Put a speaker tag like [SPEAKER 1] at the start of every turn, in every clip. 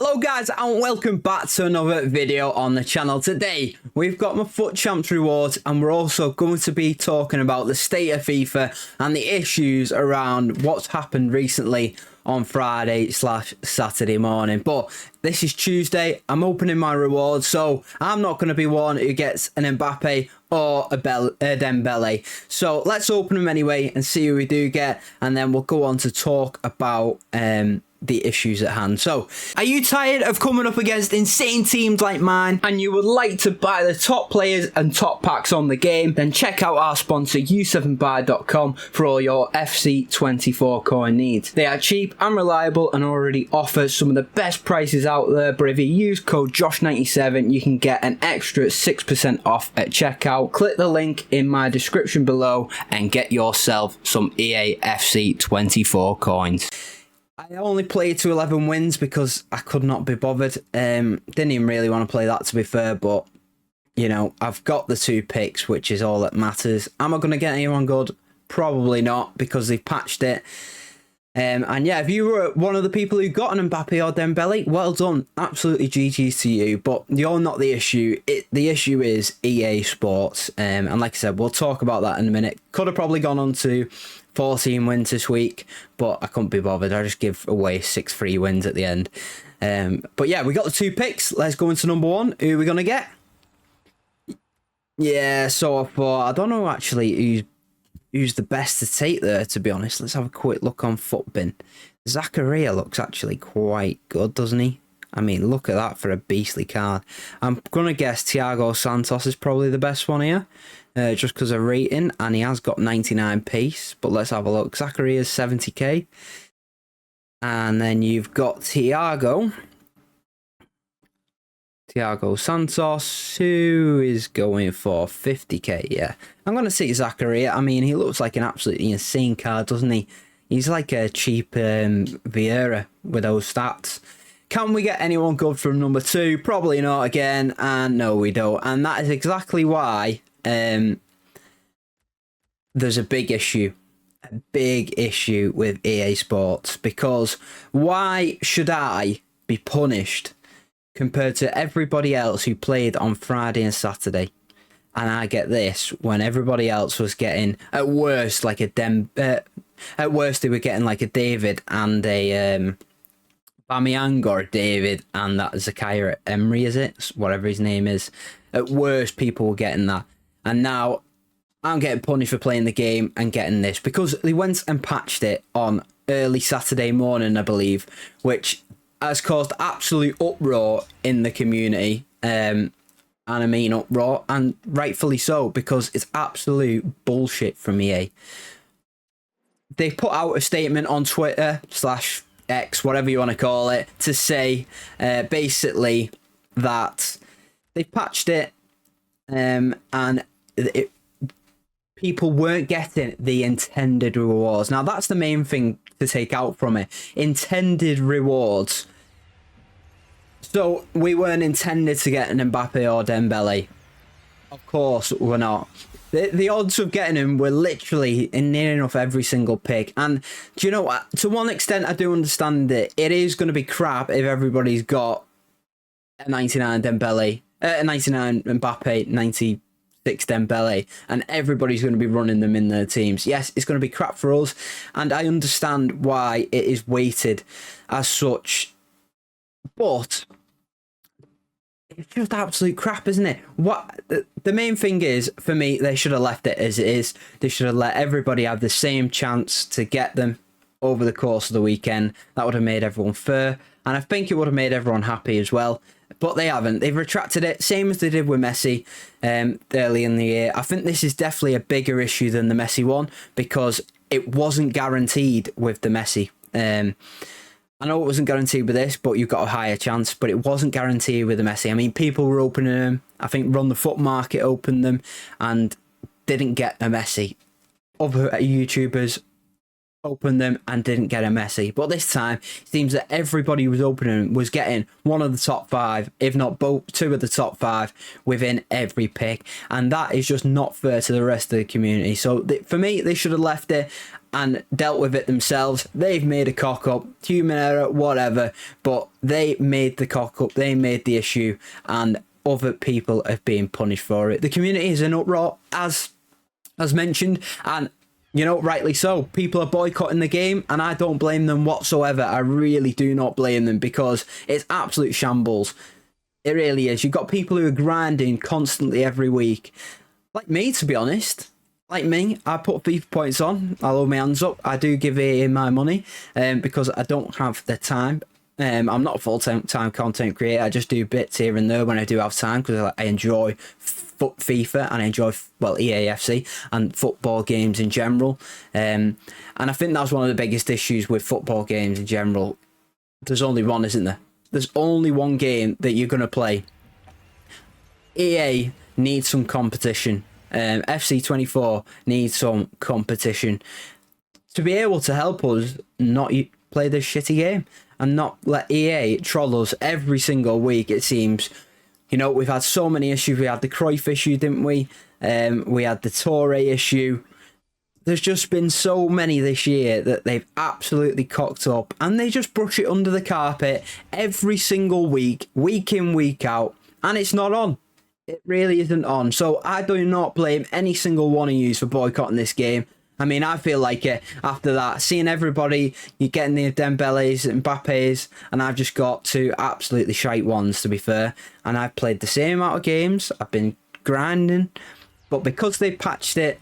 [SPEAKER 1] Hello guys and welcome back to another video on the channel. Today we've got my FUT Champs rewards and we're also going to be talking about the state of FIFA and the issues around what's happened recently on Friday/Saturday morning. But this is Tuesday, I'm opening my rewards, so I'm not going to be one who gets an Mbappe or a Dembele. So let's open them anyway and see who we do get, and then we'll go on to talk about the issues at hand. So, are you tired of coming up against insane teams like mine and you would like to buy the top players and top packs on the game? Then check out our sponsor u7buy.com for all your FC24 coin needs. They are cheap and reliable and already offer some of the best prices out there, but if you use code JOSH97 you can get an extra 6% off at checkout. Click the link in my description below and get yourself some EA FC24 coins. I only played to 11 wins because I could not be bothered. Didn't even really want to play that, to be fair, but you know, I've got the 2 picks, which is all that matters. Am I going to get anyone good? Probably not, because they've patched it. And yeah, if you were one of the people who got an Mbappe or Dembele, well done. Absolutely GG's to you, but you're not the issue. The issue is EA Sports. And like I said, we'll talk about that in a minute. Could have probably gone on to 14 wins this week, but I couldn't be bothered. I just give away 6 free wins at the end. But yeah, we got the 2 picks. Let's go into number 1. Who are we going to get? Yeah, so I thought, I don't know actually who's the best to take there, to be honest. Let's have a quick look on FUTBin. Zakaria looks actually quite good, doesn't he? I mean, look at that for a beastly card. I'm going to guess Thiago Santos is probably the best one here, just because of rating, and he has got 99 pace. But let's have a look. Zakaria's 70k. And then you've got Thiago Santos, who is going for 50k. Yeah, I'm going to see Zakaria. I mean, he looks like an absolutely insane card, doesn't he? He's like a cheap Vieira with those stats. Can we get anyone good from number 2? Probably not again, and no we don't. And that is exactly why there's a big issue with EA Sports, because why should I be punished compared to everybody else who played on Friday and Saturday, and I get this when everybody else was getting at worst like a at worst they were getting like a David and a Bamiyang, or a David and that Zakaria Emery, is it? Whatever his name is. At worst people were getting that, and now I'm getting punished for playing the game and getting this because they went and patched it on early Saturday morning, I believe, which has caused absolute uproar in the community, and I mean uproar, and rightfully so, because it's absolute bullshit from EA. They put out a statement on Twitter / X, whatever you want to call it, to say basically that they patched it, and people weren't getting the intended rewards. Now that's the main thing to take out from it. Intended rewards. So we weren't intended to get an Mbappe or Dembele. Of course we're not. The odds of getting him were literally in near enough every single pick. And do you know what? To one extent I do understand it. It is going to be crap if everybody's got a 99 Dembele, a 99 Mbappe, 96 Dembele, and everybody's going to be running them in their teams. Yes, it's going to be crap for us, and I understand why it is weighted as such, but it's just absolute crap, isn't it? What the main thing is, for me, they should have left it as it is. They should have let everybody have the same chance to get them over the course of the weekend. That would have made everyone fair, and I think it would have made everyone happy as well. But they haven't. They've retracted it, same as they did with Messi early in the year. I think this is definitely a bigger issue than the Messi one, because it wasn't guaranteed with the Messi. I know it wasn't guaranteed with this, but you've got a higher chance. But it wasn't guaranteed with the Messi. I mean, people were opening them. I think Run the Foot Market opened them and didn't get a Messi. Other YouTubers opened them and didn't get a Messi. But this time, it seems that everybody who was opening was getting one of the top 5, if not both, 2 of the top 5 within every pick. And that is just not fair to the rest of the community. So for me, they should have left it. and dealt with it themselves. They've made a cock up, human error, whatever, but they made the cock up, they made the issue, and other people have been punished for it. The community is in uproar, as mentioned, and you know, rightly so. People are boycotting the game, and I don't blame them whatsoever. I really do not blame them, because it's absolute shambles. It really is. You've got people who are grinding constantly every week. Like me, to be honest. Like me, I put FIFA points on. I hold my hands up. I do give EA my money because I don't have the time. I'm not a full-time content creator. I just do bits here and there when I do have time, because I enjoy FIFA and I enjoy, well, EAFC and football games in general. And I think that's one of the biggest issues with football games in general. There's only one, isn't there? There's only one game that you're going to play. EA needs some competition. FC24 needs some competition to be able to help us not play this shitty game and not let EA troll us every single week, it seems. You know, we've had so many issues. We had the Cruyff issue, didn't we? We had the Torre issue. There's just been so many this year that they've absolutely cocked up, and they just brush it under the carpet every single week, week in, week out, and it's not on. It really isn't on. So I do not blame any single one of you for boycotting this game. I mean, I feel like after that, seeing everybody, you're getting the Dembélés and Mbappés, and I've just got two absolutely shite ones, to be fair. And I've played the same amount of games. I've been grinding. But because they patched it,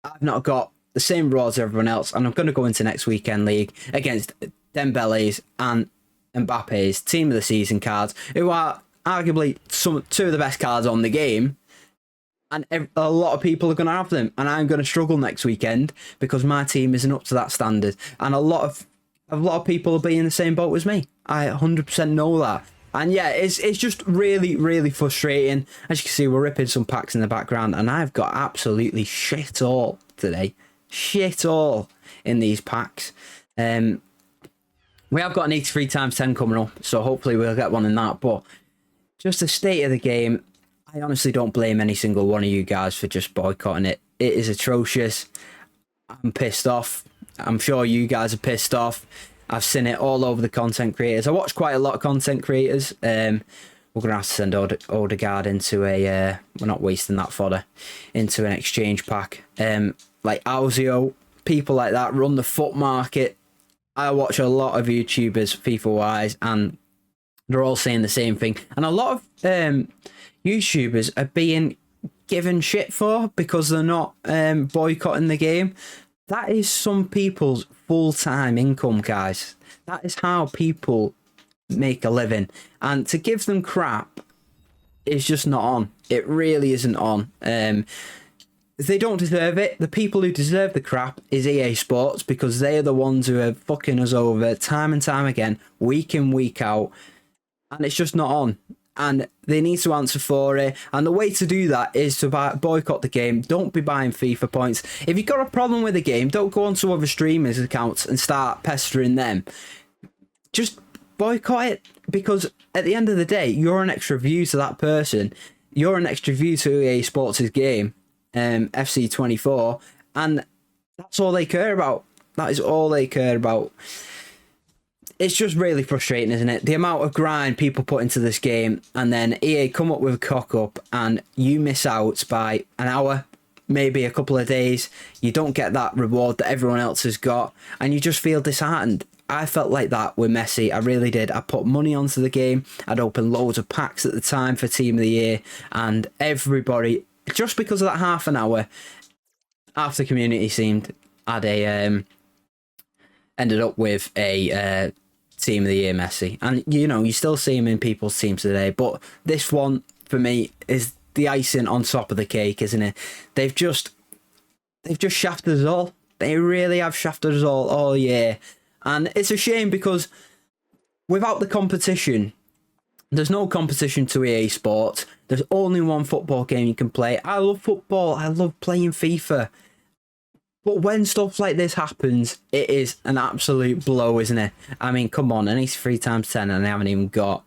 [SPEAKER 1] I've not got the same rewards as everyone else. And I'm going to go into next weekend league against Dembélés and Mbappés, team of the season cards, who are arguably two of the best cards on the game. And a lot of people are going to have them, and I'm going to struggle next weekend because my team isn't up to that standard. And a lot of people will be in the same boat as me. I 100% know that. And yeah, it's just really, really frustrating. As you can see, we're ripping some packs in the background, and I've got absolutely shit all today. Shit all in these packs. We have got an 83 times 10 coming up, so hopefully we'll get one in that. But just the state of the game, I honestly don't blame any single one of you guys for just boycotting it. It is atrocious. I'm pissed off. I'm sure you guys are pissed off. I've seen it all over the content creators. I watch quite a lot of content creators. We're going to have to send Odegaard into a... we're not wasting that fodder. Into an exchange pack. Like Auzio, people like that run the FUT market. I watch a lot of YouTubers, FIFA-wise, and they're all saying the same thing. And a lot of YouTubers are being given shit for because they're not boycotting the game. That is some people's full-time income, guys. That is how people make a living. And to give them crap is just not on. It really isn't on. They don't deserve it. The people who deserve the crap is EA Sports, because they are the ones who are fucking us over time and time again, week in, week out. And it's just not on. And they need to answer for it. And the way to do that is to boycott the game. Don't be buying FIFA points. If you've got a problem with the game, don't go onto other streamers' accounts and start pestering them. Just boycott it, because at the end of the day, you're an extra view to that person. You're an extra view to EA Sports' game, FC24, and that's all they care about. That is all they care about. It's just really frustrating, isn't it? The amount of grind people put into this game, and then EA come up with a cock-up, and you miss out by an hour, maybe a couple of days. You don't get that reward that everyone else has got, and you just feel disheartened. I felt like that with Messi. I really did. I put money onto the game. I'd opened loads of packs at the time for Team of the Year, and everybody, just because of that half an hour, half the community seemed had a ended up with a Team of the Year Messi. And you know, you still see him in people's teams today, but this one for me is the icing on top of the cake, isn't it? They've just shafted us all. They really have shafted us all year. And it's a shame, because without the competition, there's no competition to EA Sports. There's only one football game you can play. I love football. I love playing FIFA. But when stuff like this happens, it is an absolute blow, isn't it? I mean, come on, an 83 times 10, and I haven't even got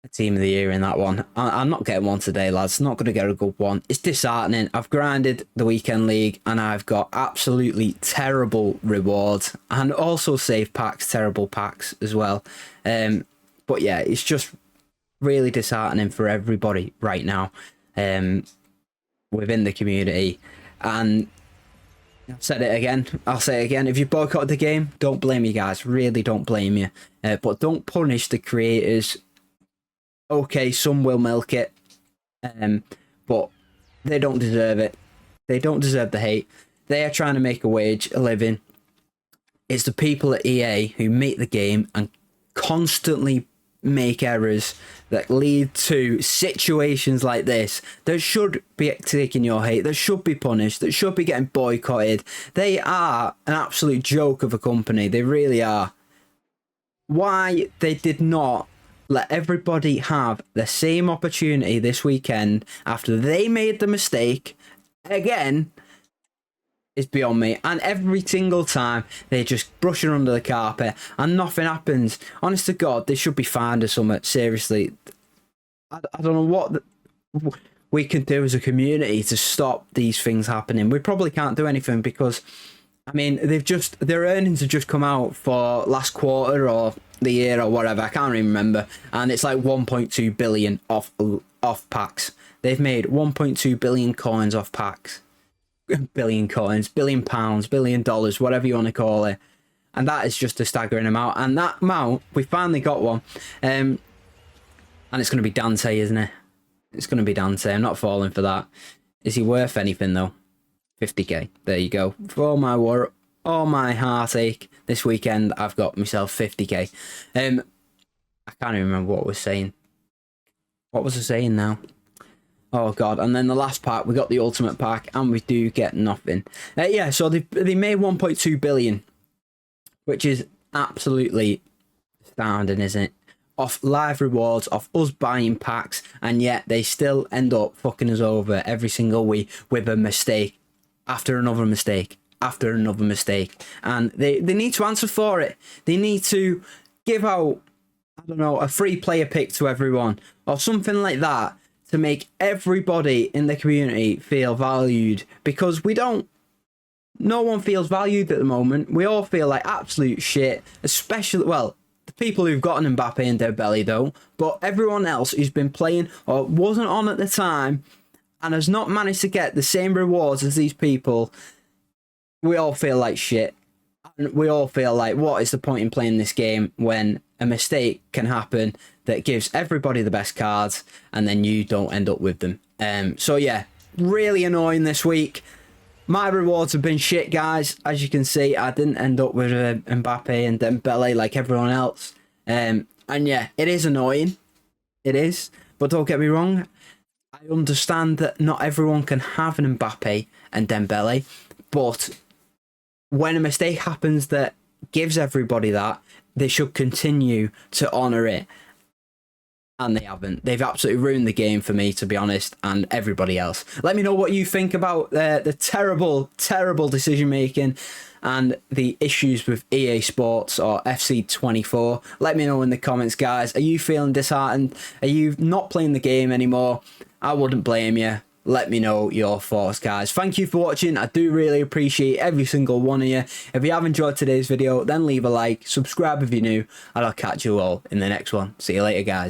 [SPEAKER 1] team of the year in that one. I'm not getting one today, lads. Not going to get a good one. It's disheartening. I've grinded the weekend league and I've got absolutely terrible rewards and also save packs, terrible packs as well. But yeah, it's just really disheartening for everybody right now within the community. And I've said it again, I'll say it again, if you boycotted the game, don't blame you guys, really don't blame you. But don't punish the creators. Okay, some will milk it, but they don't deserve it. They don't deserve the hate. They are trying to make a living. It's the people at EA who make the game and constantly make errors that lead to situations like this that should be taking your hate, that should be punished, that should be getting boycotted. They are an absolute joke of a company. They really are. Why they did not let everybody have the same opportunity this weekend after they made the mistake again is beyond me. And every single time they just brush it under the carpet and nothing happens. Honest to God, they should be fined or something. Seriously, I don't know what we can do as a community to stop these things happening. We probably can't do anything because, I mean, their earnings have just come out for last quarter or the year or whatever. I can't even remember. And it's like 1.2 billion off packs. They've made 1.2 billion coins off packs. Billion coins, £1 billion, $1 billion, whatever you want to call it. And that is just a staggering amount. And that amount, we finally got one. And it's going to be Dante, isn't it? It's going to be Dante. I'm not falling for that. Is he worth anything, though? 50k. There you go. For all my heartache this weekend, I've got myself 50k. I can't even remember what I was saying. What was I saying now? Oh god. And then the last pack, we got the ultimate pack and we do get nothing. Yeah, so they made 1.2 billion, which is absolutely astounding, isn't it? Off live rewards, off us buying packs, and yet they still end up fucking us over every single week with a mistake after another mistake after another mistake. And they need to answer for it. They need to give out, I don't know, a free player pick to everyone or something like that to make everybody in the community feel valued, because no one feels valued at the moment. We all feel like absolute shit, especially, well, the people who've gotten Mbappe and Dembele don't, but everyone else who's been playing or wasn't on at the time and has not managed to get the same rewards as these people, we all feel like shit. And we all feel like, what is the point in playing this game when a mistake can happen that gives everybody the best cards and then you don't end up with them? So yeah, really annoying this week. My rewards have been shit, guys. As you can see, I didn't end up with Mbappe and Dembele like everyone else. And yeah, it is annoying. It is. But don't get me wrong, I understand that not everyone can have an Mbappe and Dembele, but when a mistake happens that gives everybody that, they should continue to honour it. And they haven't. They've absolutely ruined the game for me, to be honest, and everybody else. Let me know what you think about the terrible, terrible decision making and the issues with EA Sports or FC24. Let me know in the comments, guys. Are you feeling disheartened? Are you not playing the game anymore? I wouldn't blame you. Let me know your thoughts, guys. Thank you for watching. I do really appreciate every single one of you. If you have enjoyed today's video, then leave a like, subscribe if you're new, and I'll catch you all in the next one. See you later, guys.